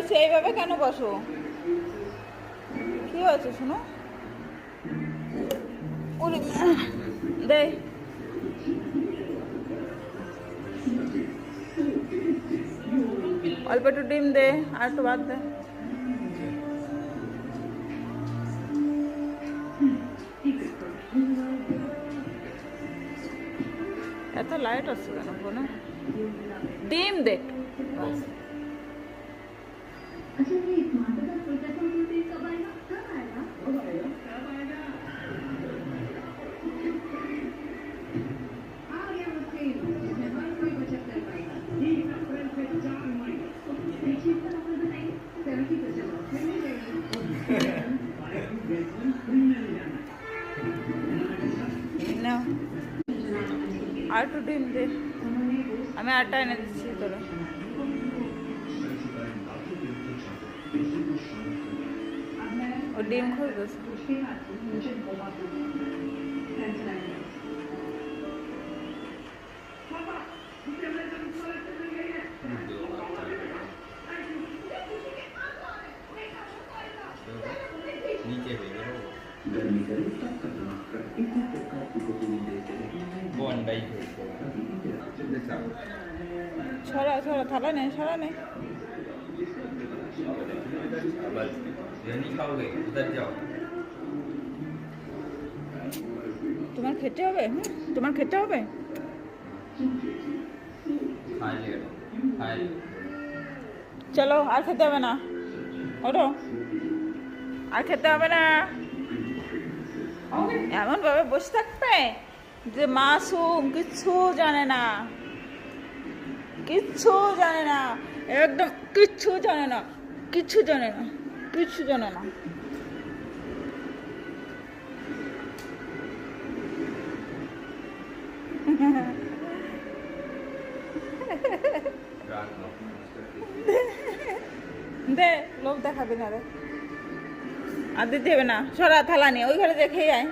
বলছি এইভাবে কেন বসো? কি হয়েছে শোনো? দে অল্প একটু ডিম দে, আর একটু ভাত দে। এত লাইট আছে কেন ফোনে? ডিম দে। নাও আর একটু ডিম দে, আমি আটা এনে দিচ্ছি তোরা। ও ডিম খুঁজতেছে। ছড়া ছড়া থালা নেই, ছড়া নেই। তোমার খেতে হবে? তোমার খেতে হবে? চলো আর খেতে হবে না, ওঠো, আর খেতে হবে না। এমন ভাবে বসে থাকবে যে মাসুম কিচ্ছু জানে না, কিচ্ছু জানে না, একদম কিচ্ছু জানে না, কিচ্ছু জানে না, কিচ্ছু জানে না। দে, লোক দেখাবি না রে, আর দিতে হবে না। সরা থালা নিয়ে ওই ঘরে দেখেই আয়।